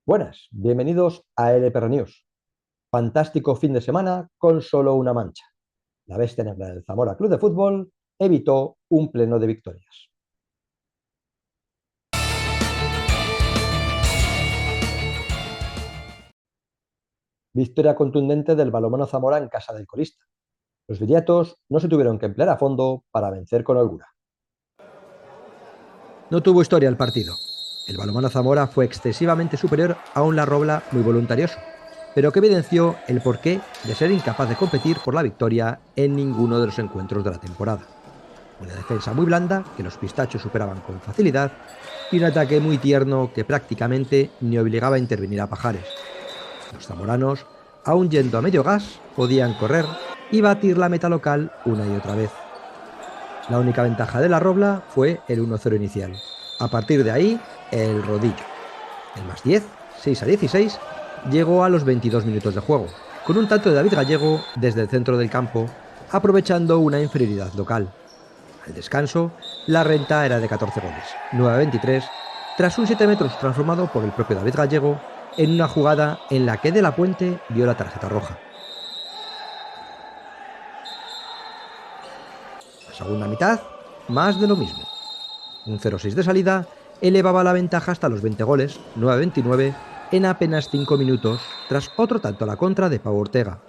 Buenas, bienvenidos a LPR News. Fantástico fin de semana con solo una mancha. La bestia negra del Zamora Club de Fútbol evitó un pleno de victorias. Victoria contundente del balonmano Zamora en casa del colista. Los viriatos no se tuvieron que emplear a fondo para vencer con holgura. No tuvo historia el partido. El balonmano Zamora fue excesivamente superior a un La Robla muy voluntarioso, pero que evidenció el porqué de ser incapaz de competir por la victoria en ninguno de los encuentros de la temporada. Una defensa muy blanda que los pistachos superaban con facilidad y un ataque muy tierno que prácticamente ni obligaba a intervenir a Pajares. Los zamoranos, aún yendo a medio gas, podían correr y batir la meta local una y otra vez. La única ventaja de la Robla fue el 1-0 inicial. A partir de ahí, el rodillo. El más 10, 6-16, llegó a los 22 minutos de juego, con un tanto de David Gallego desde el centro del campo, aprovechando una inferioridad local. Al descanso, la renta era de 14 goles, 9-23, tras un 7 metros transformado por el propio David Gallego en una jugada en la que De la Puente vio la tarjeta roja. La segunda mitad, más de lo mismo. Un 0-6 de salida elevaba la ventaja hasta los 20 goles, 9-29, en apenas 5 minutos, tras otro tanto a la contra de Pau Ortega.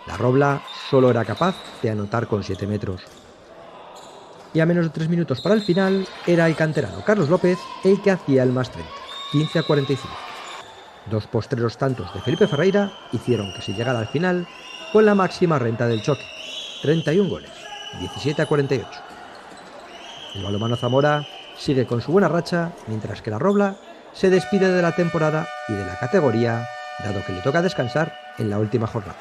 La Robla solo era capaz de anotar con 7 metros. Y a menos de 3 minutos para el final, era el canterano Carlos López el que hacía el más 30, 15-45. Dos postreros tantos de Felipe Ferreira hicieron que se llegara al final con la máxima renta del choque, 31 goles, 17-48. El balonmano Zamora sigue con su buena racha, mientras que la Robla se despide de la temporada y de la categoría, dado que le toca descansar en la última jornada.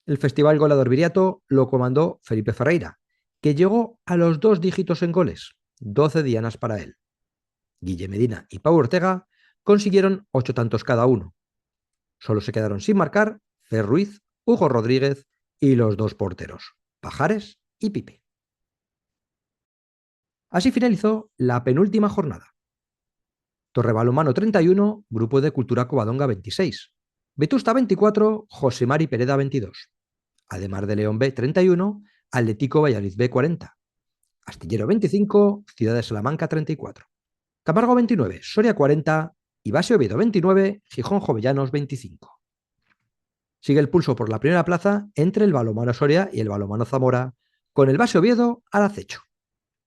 El Festival Goleador Viriato lo comandó Felipe Ferreira, que llegó a los 2 dígitos en goles, 12 dianas para él. Guille Medina y Pau Ortega consiguieron 8 tantos cada uno. Solo se quedaron sin marcar Fer Ruiz, Hugo Rodríguez y los 2 porteros, Pajares y Pipe. Así finalizó la penúltima jornada. Torrebalomano 31, Grupo de Cultura Covadonga 26, Vetusta 24, José Mari Pereda 22, Ademar de León B 31, Atlético Valladolid B 40, Astillero 25, Ciudad de Salamanca 34, Camargo 29, Soria 40 y Base Oviedo 29, Gijón Jovellanos 25. Sigue el pulso por la primera plaza entre el balonmano Soria y el balonmano Zamora, con el Base Oviedo al acecho.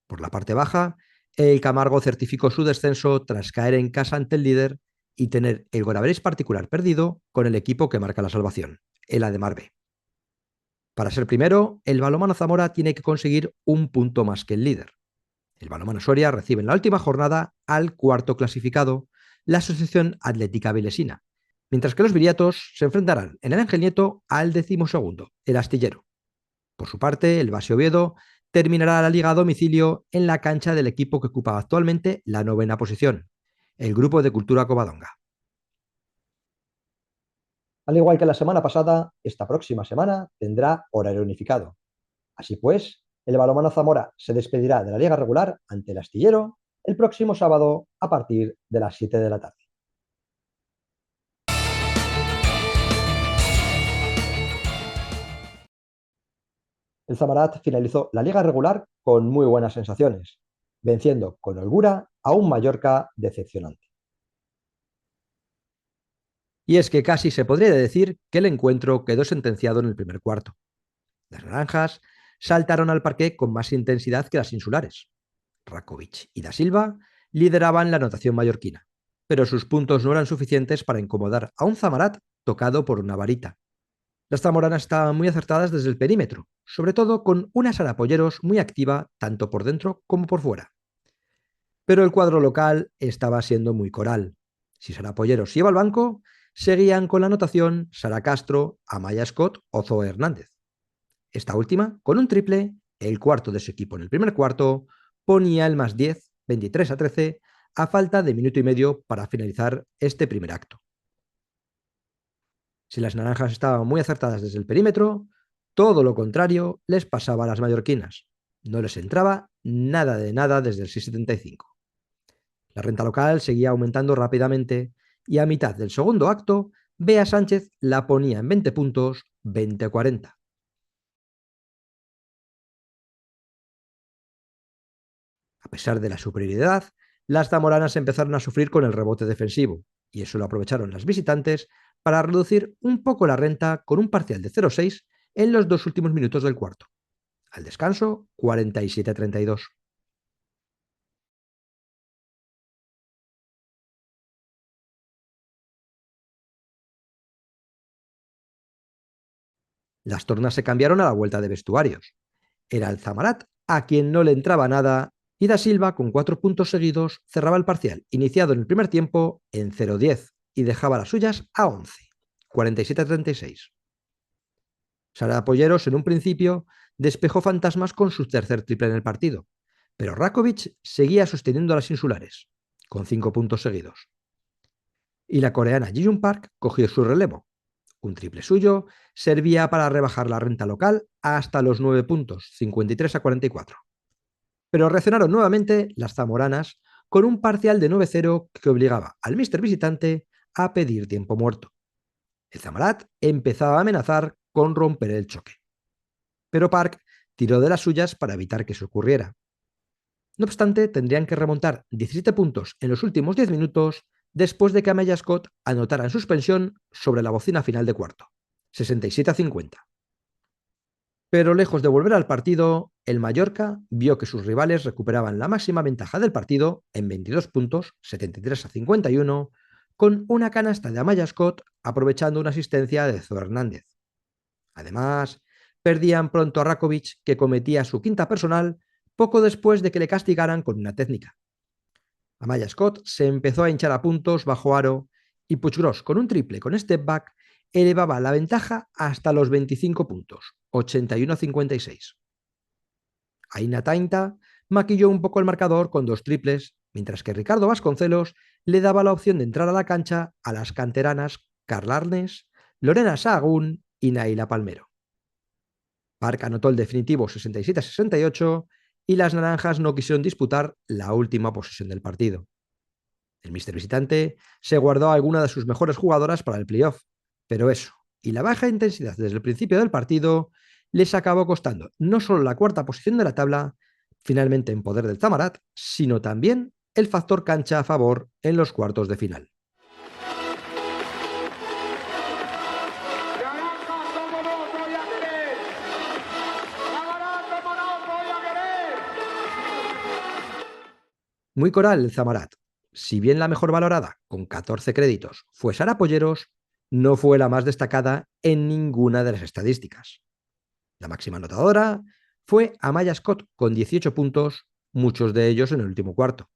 Por la parte baja, el Camargo certificó su descenso tras caer en casa ante el líder y tener el golaveraje particular perdido con el equipo que marca la salvación, el Ademar B. Para ser primero, el balonmano Zamora tiene que conseguir un punto más que el líder. El balonmano Soria recibe en la última jornada al cuarto clasificado, la Asociación Atlética Vilesina, mientras que los viriatos se enfrentarán en el Ángel Nieto al 12º, el Astillero. Por su parte, el Base Oviedo terminará la liga a domicilio en la cancha del equipo que ocupa actualmente la 9ª posición, el Grupo de Cultura Covadonga. Al igual que la semana pasada, esta próxima semana tendrá horario unificado. Así pues, el balonmano Zamora se despedirá de la liga regular ante el Astillero el próximo sábado a partir de las 7 de la tarde. El Zamarat finalizó la liga regular con muy buenas sensaciones, venciendo con holgura a un Mallorca decepcionante. Y es que casi se podría decir que el encuentro quedó sentenciado en el primer cuarto. Las naranjas saltaron al parqué con más intensidad que las insulares. Rakovic y Da Silva lideraban la anotación mallorquina, pero sus puntos no eran suficientes para incomodar a un Zamarat tocado por una varita. Las zamoranas estaban muy acertadas desde el perímetro, sobre todo con una Sara Polleros muy activa tanto por dentro como por fuera. Pero el cuadro local estaba siendo muy coral. Si Sara Polleros iba al banco, seguían con la anotación Sara Castro, Amaya Scott o Zoe Hernández. Esta última, con un triple, el cuarto de su equipo en el primer cuarto, ponía el más 10, 23-13, a falta de minuto y medio para finalizar este primer acto. Si las naranjas estaban muy acertadas desde el perímetro, todo lo contrario les pasaba a las mallorquinas. No les entraba nada de nada desde el 6,75. La renta local seguía aumentando rápidamente y a mitad del segundo acto, Bea Sánchez la ponía en 20 puntos, 20-40. A pesar de la superioridad, las zamoranas empezaron a sufrir con el rebote defensivo, y eso lo aprovecharon las visitantes para reducir un poco la renta con un parcial de 0,6 en los 2 últimos minutos del cuarto. Al descanso, 47-32. Las tornas se cambiaron a la vuelta de vestuarios. Era el Zamarat a quien no le entraba nada y Da Silva, con 4 puntos seguidos, cerraba el parcial, iniciado en el primer tiempo, en 0-10 y dejaba las suyas a 11, 47-36. Sara Polleros, en un principio, despejó fantasmas con su tercer triple en el partido, pero Rakovic seguía sosteniendo a las insulares, con 5 puntos seguidos. Y la coreana Ji-Yoon Park cogió su relevo. Un triple suyo servía para rebajar la renta local hasta los 9 puntos, 53-44. Pero reaccionaron nuevamente las zamoranas con un parcial de 9-0 que obligaba al míster visitante a pedir tiempo muerto. El Zamarat empezaba a amenazar con romper el choque, pero Park tiró de las suyas para evitar que eso ocurriera. No obstante, tendrían que remontar 17 puntos en los últimos 10 minutos después de que Amaya Scott anotara en suspensión sobre la bocina final de cuarto, 67-50. Pero lejos de volver al partido, el Mallorca vio que sus rivales recuperaban la máxima ventaja del partido en 22 puntos, 73-51, con una canasta de Amaya Scott aprovechando una asistencia de Zoe Hernández. Además, perdían pronto a Rakovic, que cometía su quinta personal poco después de que le castigaran con una técnica. Amaya Scott se empezó a hinchar a puntos bajo aro y Puiggròs, con un triple con step back, elevaba la ventaja hasta los 25 puntos, 81-56. Aina Tainta maquilló un poco el marcador con 2 triples, mientras que Ricardo Vasconcelos le daba la opción de entrar a la cancha a las canteranas Carla Arnes, Lorena Sahagún y Naila Palmero. Park anotó el definitivo 67-68 y las naranjas no quisieron disputar la última posesión del partido. El míster visitante se guardó a alguna de sus mejores jugadoras para el playoff, pero eso y la baja intensidad desde el principio del partido les acabó costando no solo la cuarta posición de la tabla, finalmente en poder del Zamarat, sino también el factor cancha a favor en los cuartos de final. Muy coral el Zamarat. Si bien la mejor valorada, con 14 créditos, fue Sara Polleros, no fue la más destacada en ninguna de las estadísticas. La máxima anotadora fue Amaya Scott con 18 puntos, muchos de ellos en el último cuarto.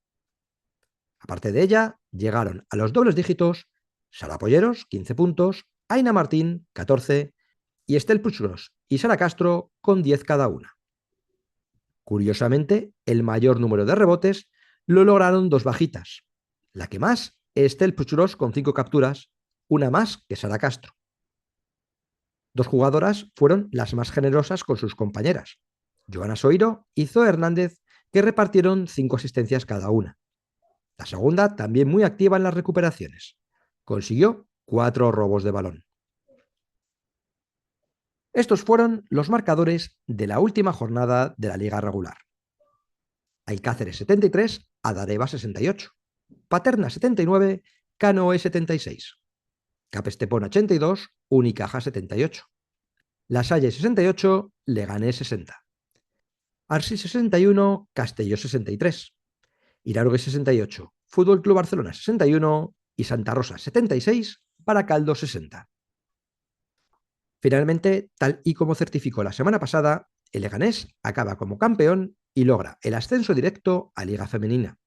Aparte de ella, llegaron a los dobles dígitos Sara Polleros, 15 puntos, Aina Martín, 14, y Estel Puiggròs y Sara Castro con 10 cada una. Curiosamente, el mayor número de rebotes lo lograron dos bajitas. La que más, Estel Puiggròs con 5 capturas, una más que Sara Castro. Dos jugadoras fueron las más generosas con sus compañeras, Joana Soiro y Zoe Hernández, que repartieron 5 asistencias cada una. La segunda, también muy activa en las recuperaciones, consiguió 4 robos de balón. Estos fueron los marcadores de la última jornada de la liga regular. Alcáceres 73, Adareva 68, Paterna 79, Canoe 76, Cap Estepona 82, Unicaja 78, La Salle 68, Leganés 60, Arsi 61, Castelló 63, Iraurgue 68, Fútbol Club Barcelona 61 y Santa Rosa 76, Baracaldo 60. Finalmente, tal y como certificó la semana pasada, el Leganés acaba como campeón y logra el ascenso directo a Liga Femenina.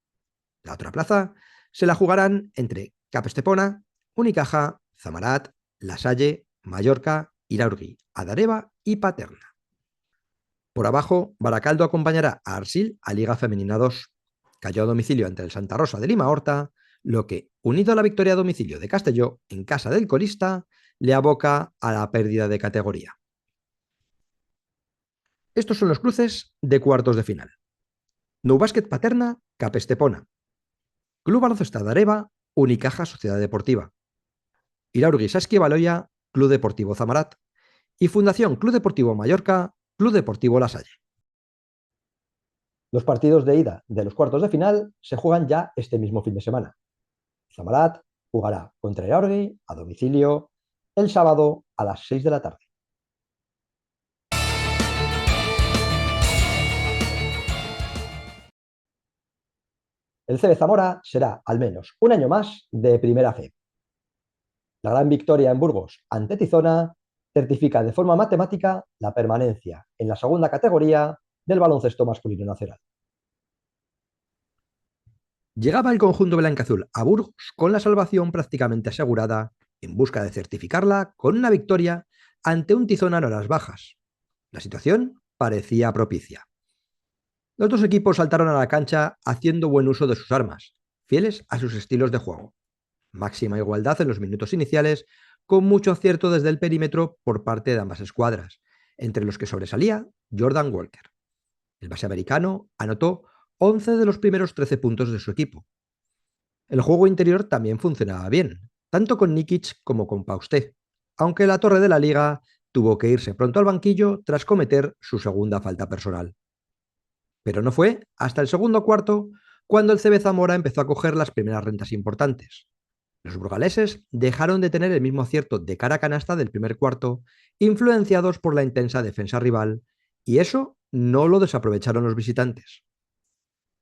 La otra plaza se la jugarán entre Cap Estepona, Unicaja, Zamarat, La Salle, Mallorca, Iraurgi, Adareva y Paterna. Por abajo, Baracaldo acompañará a Arsil a Liga Femenina 2. Cayó a domicilio ante el Santa Rosa de Lima Horta, lo que, unido a la victoria a domicilio de Castelló en casa del colista, le aboca a la pérdida de categoría. Estos son los cruces de cuartos de final. Nou Básquet Paterna, Cap Estepona. Club Baloncesto Areva, Unicaja Sociedad Deportiva. Iraurgi Saski Baloia, Club Deportivo Zamarat. Y Fundación Club Deportivo Mallorca, Club Deportivo La Salle. Los partidos de ida de los cuartos de final se juegan ya este mismo fin de semana. Zamarat jugará contra Iraurgi a domicilio el sábado a las 6 de la tarde. El CB Zamora será al menos un año más de primera fe. La gran victoria en Burgos ante Tizona certifica de forma matemática la permanencia en la segunda categoría del baloncesto masculino nacional. Llegaba el conjunto blancaazul a Burgos con la salvación prácticamente asegurada en busca de certificarla con una victoria ante un Tizona en horas bajas. La situación parecía propicia. Los dos equipos saltaron a la cancha haciendo buen uso de sus armas, fieles a sus estilos de juego. Máxima igualdad en los minutos iniciales, con mucho acierto desde el perímetro por parte de ambas escuadras, entre los que sobresalía Jordan Walker. El base americano anotó 11 de los primeros 13 puntos de su equipo. El juego interior también funcionaba bien, tanto con Nikic como con Pausté, aunque la torre de la liga tuvo que irse pronto al banquillo tras cometer su segunda falta personal. Pero no fue hasta el segundo cuarto cuando el CB Zamora empezó a coger las primeras rentas importantes. Los burgaleses dejaron de tener el mismo acierto de cara a canasta del primer cuarto, influenciados por la intensa defensa rival, y eso no lo desaprovecharon los visitantes.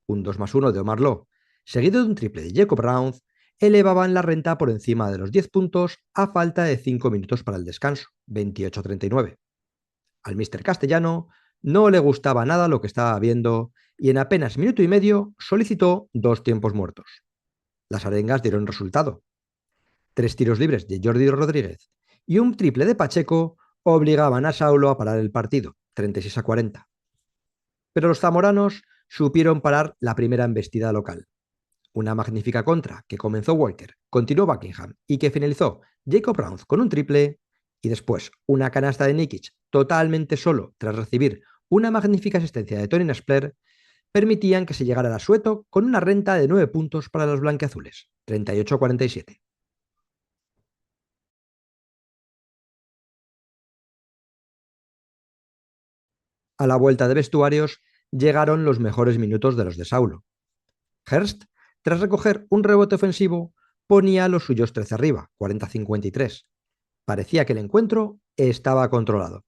Un 2+1 de Omar Lowe, seguido de un triple de Jacob Rounds, elevaban la renta por encima de los 10 puntos a falta de 5 minutos para el descanso, 28-39. Al míster castellano no le gustaba nada lo que estaba viendo y en apenas minuto y medio solicitó 2 tiempos muertos. Las arengas dieron resultado. 3 tiros libres de Jordi Rodríguez y un triple de Pacheco obligaban a Saulo a parar el partido, 36-40. Pero los zamoranos supieron parar la primera embestida local. Una magnífica contra que comenzó Walker, continuó Buckingham y que finalizó Jacob Rounds con un triple, y después una canasta de Nikic totalmente solo tras recibir una magnífica asistencia de Tony Nespler, permitían que se llegara a Sueto con una renta de 9 puntos para los blanqueazules, 38-47. A la vuelta de vestuarios llegaron los mejores minutos de los de Saulo. Hearst, tras recoger un rebote ofensivo, ponía a los suyos 13 arriba, 40-53. Parecía que el encuentro estaba controlado,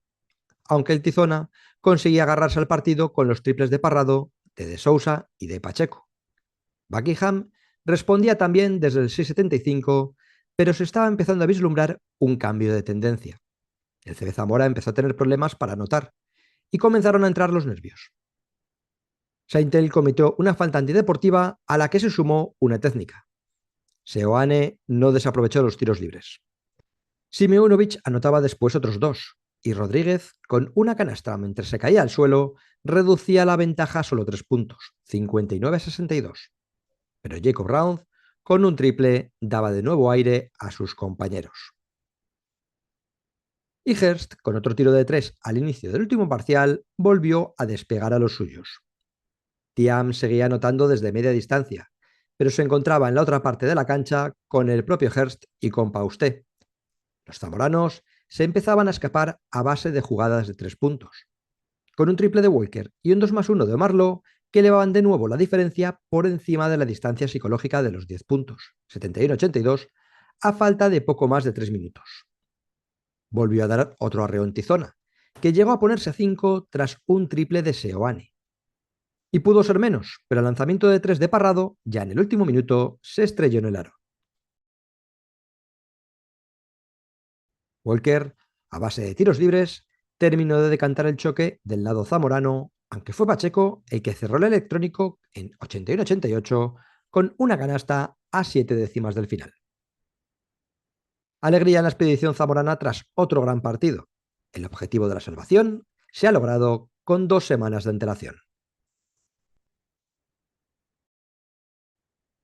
aunque el Tizona conseguía agarrarse al partido con los triples de Parrado, de Sousa y de Pacheco. Buckingham respondía también desde el 6-75, pero se estaba empezando a vislumbrar un cambio de tendencia. El CB Zamora empezó a tener problemas para anotar y comenzaron a entrar los nervios. Saintel cometió una falta antideportiva a la que se sumó una técnica. Seoane no desaprovechó los tiros libres. Simeunovic anotaba después otros 2, y Rodríguez, con una canasta mientras se caía al suelo, reducía la ventaja a solo 3 puntos, 59-62. Pero Jacob Rounds, con un triple, daba de nuevo aire a sus compañeros. Y Hearst, con otro tiro de 3 al inicio del último parcial, volvió a despegar a los suyos. Thiam seguía anotando desde media distancia, pero se encontraba en la otra parte de la cancha con el propio Hearst y con Pausté. Los zamoranos se empezaban a escapar a base de jugadas de 3 puntos, con un triple de Walker y un 2+1 de Omar Lowe que elevaban de nuevo la diferencia por encima de la distancia psicológica de los 10 puntos, 71-82, a falta de poco más de 3 minutos. Volvió a dar otro arreón Tizona, que llegó a ponerse a 5 tras un triple de Seoane. Y pudo ser menos, pero el lanzamiento de 3 de Parrado, ya en el último minuto, se estrelló en el aro. Walker, a base de tiros libres, terminó de decantar el choque del lado zamorano, aunque fue Pacheco el que cerró el electrónico en 81-88 con una canasta a 7 décimas del final. Alegría en la expedición zamorana tras otro gran partido. El objetivo de la salvación se ha logrado con 2 semanas de antelación.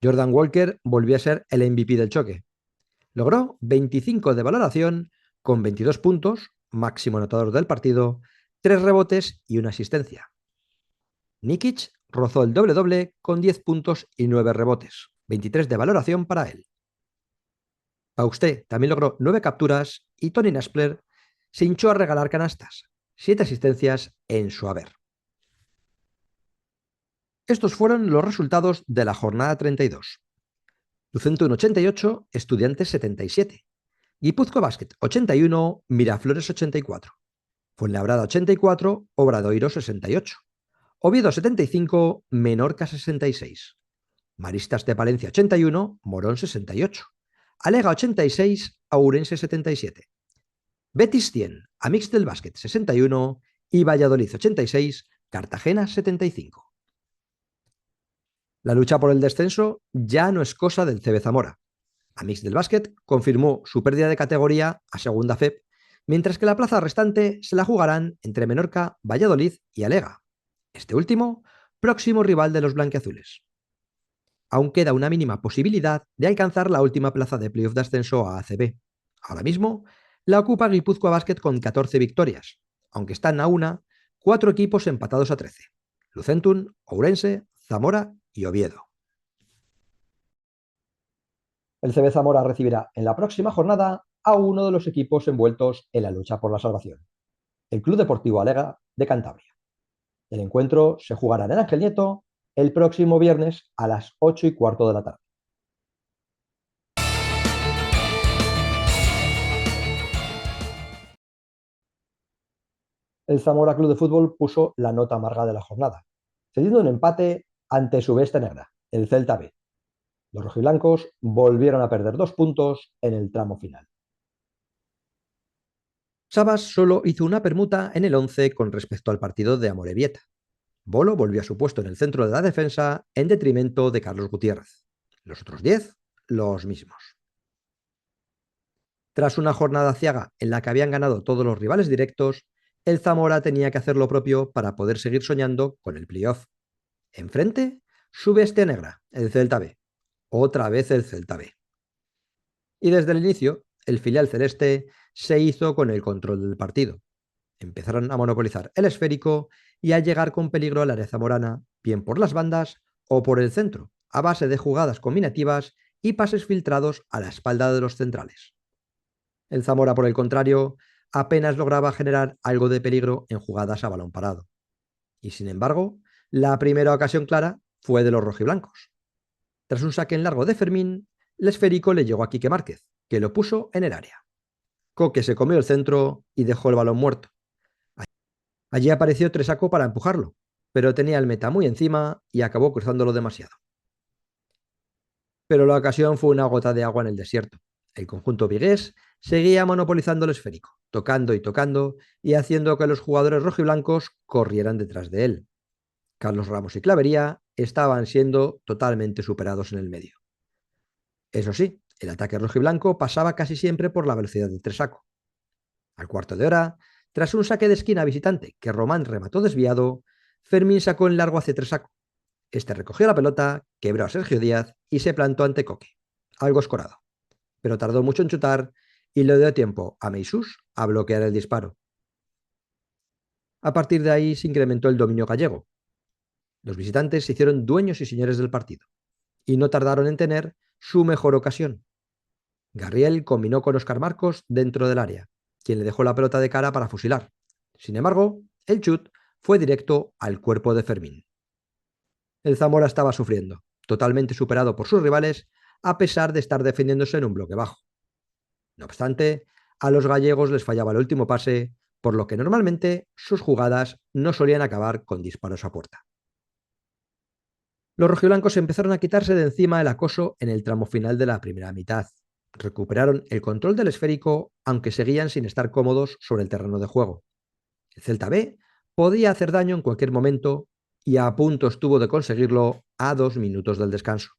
Jordan Walker volvió a ser el MVP del choque. Logró 25 de valoración con 22 puntos, máximo anotador del partido, 3 rebotes y una asistencia. Nikic rozó el doble-doble con 10 puntos y 9 rebotes, 23 de valoración para él. Pausté también logró 9 capturas y Tony Nashler se hinchó a regalar canastas, 7 asistencias en su haber. Estos fueron los resultados de la jornada 32. Lucentum 88, Estudiantes 77. Guipúzcoa Basket 81, Miraflores 84. Fuenlabrada 84, Obradoiro 68. Oviedo 75, Menorca 66. Maristas de Palencia 81, Morón 68. Alega 86, Ourense 77. Betis 100, Amix del Básquet 61 y Valladolid 86, Cartagena 75. La lucha por el descenso ya no es cosa del CB Zamora. Amix del Básquet confirmó su pérdida de categoría a Segunda FEP, mientras que la plaza restante se la jugarán entre Menorca, Valladolid y Alega. Este último, próximo rival de los blanquiazules. Aún queda una mínima posibilidad de alcanzar la última plaza de playoff de ascenso a ACB. Ahora mismo la ocupa Guipúzcoa Basket con 14 victorias, aunque están a una 4 equipos empatados a 13. Lucentum, Ourense, Zamora y Oviedo. El CB Zamora recibirá en la próxima jornada a uno de los equipos envueltos en la lucha por la salvación, el Club Deportivo Alega de Cantabria. El encuentro se jugará en el Ángel Nieto el próximo viernes a las 8:15 de la tarde. El Zamora Club de Fútbol puso la nota amarga de la jornada, cediendo un empate ante su bestia negra, el Celta B. Los rojiblancos volvieron a perder 2 puntos en el tramo final. Sabas solo hizo una permuta en el 11 con respecto al partido de Amorebieta. Bolo volvió a su puesto en el centro de la defensa en detrimento de Carlos Gutiérrez. Los otros 10, los mismos. Tras una jornada ciaga en la que habían ganado todos los rivales directos, el Zamora tenía que hacer lo propio para poder seguir soñando con el playoff. Enfrente, su bestia negra, el Celta B. Otra vez el Celta B. Y desde el inicio, el filial celeste se hizo con el control del partido. Empezaron a monopolizar el esférico y a llegar con peligro al área zamorana, bien por las bandas o por el centro, a base de jugadas combinativas y pases filtrados a la espalda de los centrales. El Zamora, por el contrario, apenas lograba generar algo de peligro en jugadas a balón parado. Y sin embargo, la primera ocasión clara fue de los rojiblancos. Tras un saque en largo de Fermín, el esférico le llegó a Quique Márquez, que lo puso en el área. Coque se comió el centro y dejó el balón muerto. Allí apareció Tresaco para empujarlo, pero tenía el meta muy encima y acabó cruzándolo demasiado. Pero la ocasión fue una gota de agua en el desierto. El conjunto vigués seguía monopolizando el esférico, tocando y haciendo que los jugadores rojiblancos corrieran detrás de él. Carlos Ramos y Clavería estaban siendo totalmente superados en el medio. Eso sí, el ataque rojiblanco pasaba casi siempre por la velocidad de Tresaco. Al cuarto de hora, tras un saque de esquina visitante que Román remató desviado, Fermín sacó en largo hacia Tresaco. Este recogió la pelota, quebró a Sergio Díaz y se plantó ante Coque, algo escorado, pero tardó mucho en chutar y le dio tiempo a Meisús a bloquear el disparo. A partir de ahí se incrementó el dominio gallego. Los visitantes se hicieron dueños y señores del partido y no tardaron en tener su mejor ocasión. Garriel combinó con Óscar Marcos dentro del área, quien le dejó la pelota de cara para fusilar. Sin embargo, el chut fue directo al cuerpo de Fermín. El Zamora estaba sufriendo, totalmente superado por sus rivales, a pesar de estar defendiéndose en un bloque bajo. No obstante, a los gallegos les fallaba el último pase, por lo que normalmente sus jugadas no solían acabar con disparos a puerta. Los rojiblancos empezaron a quitarse de encima el acoso en el tramo final de la primera mitad. Recuperaron el control del esférico, aunque seguían sin estar cómodos sobre el terreno de juego. El Celta B podía hacer daño en cualquier momento y a punto estuvo de conseguirlo a 2 minutos del descanso.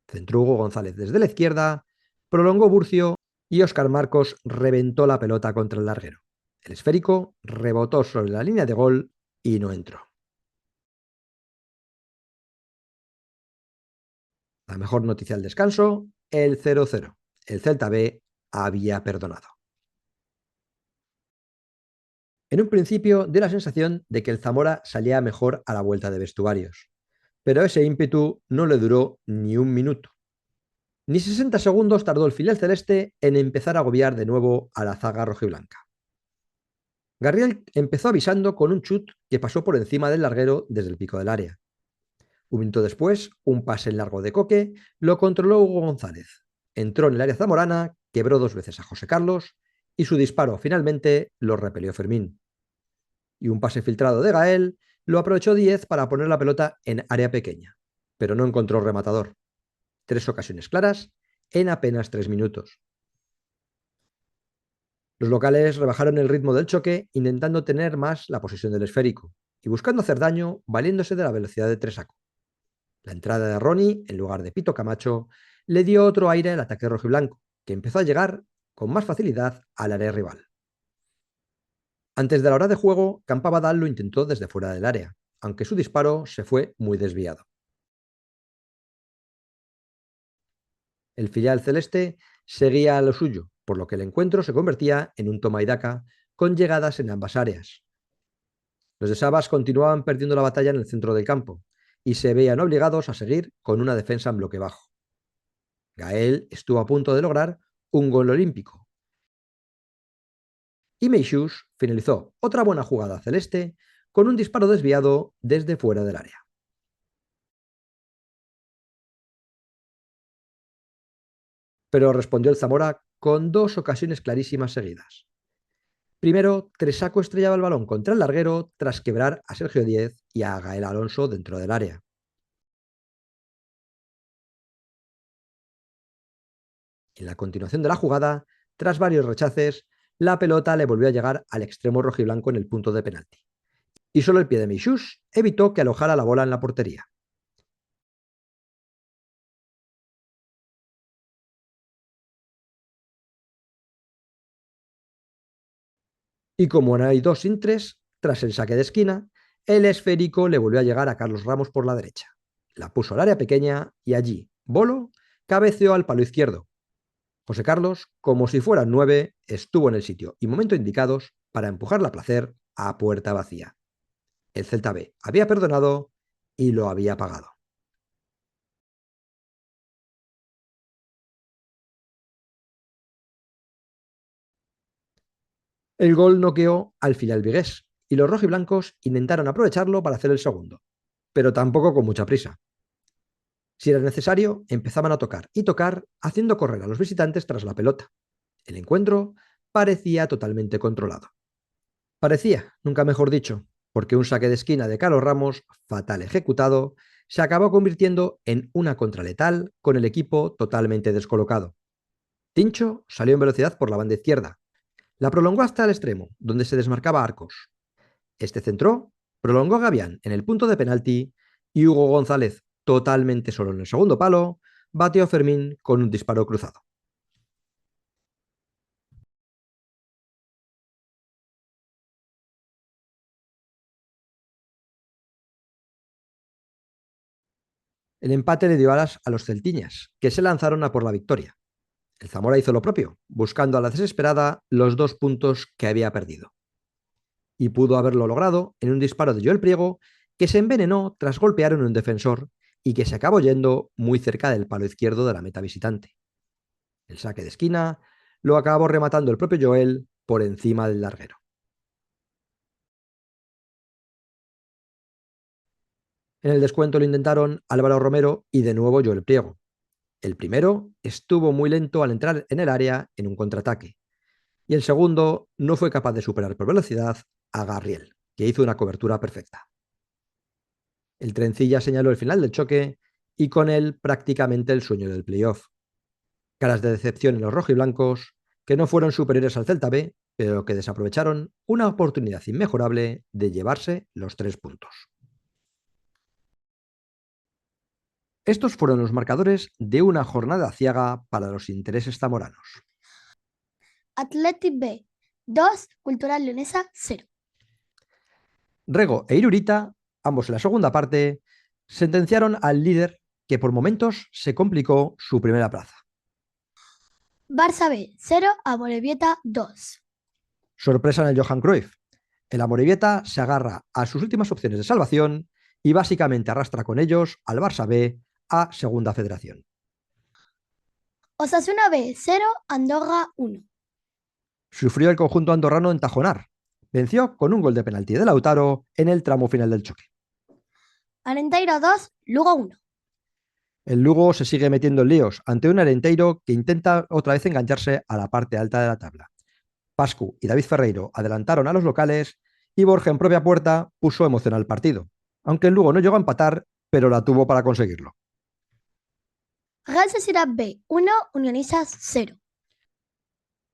Centró Hugo González desde la izquierda, prolongó Burcio y Óscar Marcos reventó la pelota contra el larguero. El esférico rebotó sobre la línea de gol y no entró. La mejor noticia del descanso, el 0-0. El Celta B había perdonado. En un principio dio la sensación de que el Zamora salía mejor a la vuelta de vestuarios, pero ese ímpetu no le duró ni un minuto. Ni 60 segundos tardó el filial celeste en empezar a agobiar de nuevo a la zaga rojiblanca. Garriel empezó avisando con un chut que pasó por encima del larguero desde el pico del área. Un minuto después, un pase en largo de Coque lo controló Hugo González. Entró en el área zamorana, quebró 2 veces a José Carlos y su disparo finalmente lo repelió Fermín. Y un pase filtrado de Gael lo aprovechó Díez para poner la pelota en área pequeña, pero no encontró rematador. 3 ocasiones claras en apenas 3 minutos. Los locales rebajaron el ritmo del choque intentando tener más la posesión del esférico y buscando hacer daño valiéndose de la velocidad de Tresaco. La entrada de Ronnie, en lugar de Pito Camacho, le dio otro aire al ataque rojiblanco, que empezó a llegar con más facilidad al área rival. Antes de la hora de juego, Campabadal lo intentó desde fuera del área, aunque su disparo se fue muy desviado. El filial celeste seguía a lo suyo, por lo que el encuentro se convertía en un toma y daca, con llegadas en ambas áreas. Los de Sabas continuaban perdiendo la batalla en el centro del campo, y se veían obligados a seguir con una defensa en bloque bajo. Gael estuvo a punto de lograr un gol olímpico, y Meishus finalizó otra buena jugada celeste con un disparo desviado desde fuera del área. Pero respondió el Zamora con 2 ocasiones clarísimas seguidas. Primero, Tresaco estrellaba el balón contra el larguero tras quebrar a Sergio Díez y a Gael Alonso dentro del área. En la continuación de la jugada, tras varios rechaces, la pelota le volvió a llegar al extremo rojiblanco en el punto de penalti. Y solo el pie de Meishus evitó que alojara la bola en la portería. Y como no hay dos sin tres, tras el saque de esquina, el esférico le volvió a llegar a Carlos Ramos por la derecha. La puso al área pequeña y allí, Bolo cabeceó al palo izquierdo. José Carlos, como si fuera 9, estuvo en el sitio y momento indicados para empujarla a placer a puerta vacía. El Celta B había perdonado y lo había pagado. El gol noqueó al final vigués y los rojiblancos intentaron aprovecharlo para hacer el segundo, pero tampoco con mucha prisa. Si era necesario, empezaban a tocar y tocar, haciendo correr a los visitantes tras la pelota. El encuentro parecía totalmente controlado. Parecía, nunca mejor dicho, porque un saque de esquina de Carlos Ramos, fatal ejecutado, se acabó convirtiendo en una contraletal con el equipo totalmente descolocado. Tincho salió en velocidad por la banda izquierda. La prolongó hasta el extremo, donde se desmarcaba Arcos. Este centró, prolongó a Gavián en el punto de penalti y Hugo González, totalmente solo en el segundo palo, bateó a Fermín con un disparo cruzado. El empate le dio alas a los celtiñas, que se lanzaron a por la victoria. El Zamora hizo lo propio, buscando a la desesperada los 2 puntos que había perdido. Y pudo haberlo logrado en un disparo de Joel Priego, que se envenenó tras golpear en un defensor y que se acabó yendo muy cerca del palo izquierdo de la meta visitante. El saque de esquina lo acabó rematando el propio Joel por encima del larguero. En el descuento lo intentaron Álvaro Romero y de nuevo Joel Priego. El primero estuvo muy lento al entrar en el área en un contraataque, y el segundo no fue capaz de superar por velocidad a Garriel, que hizo una cobertura perfecta. El trencilla señaló el final del choque y con él prácticamente el sueño del playoff. Caras de decepción en los rojiblancos, que no fueron superiores al Celta B, pero que desaprovecharon una oportunidad inmejorable de llevarse los 3 puntos. Estos fueron los marcadores de una jornada aciaga para los intereses zamoranos. Athletic B 2, Cultural Leonesa 0. Rego e Irurita, ambos en la segunda parte, sentenciaron al líder que por momentos se complicó su primera plaza. Barça B 0, Amorebieta 2. Sorpresa en el Johan Cruyff. El Amorebieta se agarra a sus últimas opciones de salvación y básicamente arrastra con ellos al Barça B a Segunda Federación. Osasuna B 0, Andorra 1. Sufrió el conjunto andorrano en Tajonar. Venció con un gol de penalti de Lautaro en el tramo final del choque. Arenteiro 2, Lugo 1. El Lugo se sigue metiendo en líos ante un Arenteiro que intenta otra vez engancharse a la parte alta de la tabla. Pascu y David Ferreiro adelantaron a los locales y Borja en propia puerta puso emoción al partido, aunque el Lugo no llegó a empatar, pero la tuvo para conseguirlo. Real Sociedad B 1, Unionistas 0.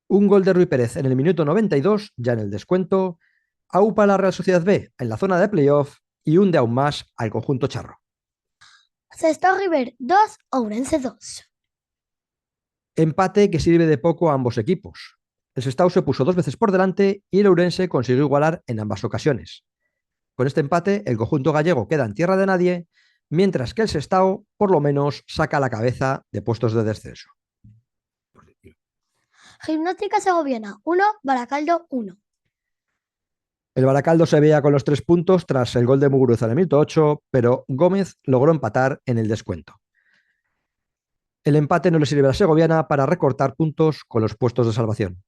Un gol de Rui Pérez en el minuto 92, ya en el descuento, aupa a la Real Sociedad B en la zona de playoff y hunde aún más al conjunto charro. Sestao River 2, Ourense 2. Empate que sirve de poco a ambos equipos. El Sestao se puso 2 veces por delante y el Ourense consiguió igualar en ambas ocasiones. Con este empate, el conjunto gallego queda en tierra de nadie, mientras que el Sestao, por lo menos, saca la cabeza de puestos de descenso. Gimnástica Segoviana 1, Baracaldo 1. El Baracaldo se veía con los 3 puntos tras el gol de Muguruza en el minuto 8, pero Gómez logró empatar en el descuento. El empate no le sirve a la segoviana para recortar puntos con los puestos de salvación.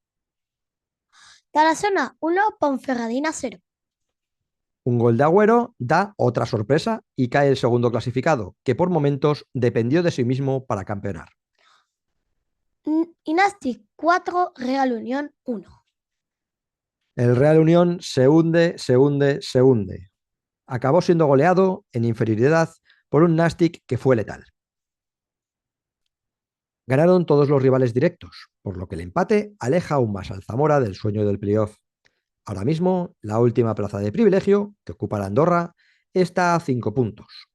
Tarazona 1, Ponferradina 0. Un gol de Agüero da otra sorpresa y cae el segundo clasificado, que por momentos dependió de sí mismo para campeonar. Inastic 4, Real Unión 1. El Real Unión se hunde. Acabó siendo goleado en inferioridad por un Nastic que fue letal. Ganaron todos los rivales directos, por lo que el empate aleja aún más al Zamora del sueño del playoff. Ahora mismo, la última plaza de privilegio, que ocupa la Andorra, está a 5 puntos.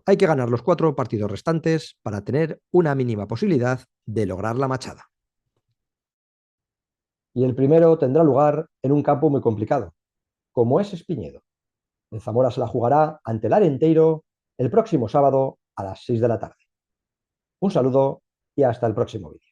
Hay que ganar los 4 partidos restantes para tener una mínima posibilidad de lograr la machada. Y el primero tendrá lugar en un campo muy complicado, como es Espiñedo. El Zamora se la jugará ante el Arenteiro el próximo sábado a las 6 de la tarde. Un saludo y hasta el próximo vídeo.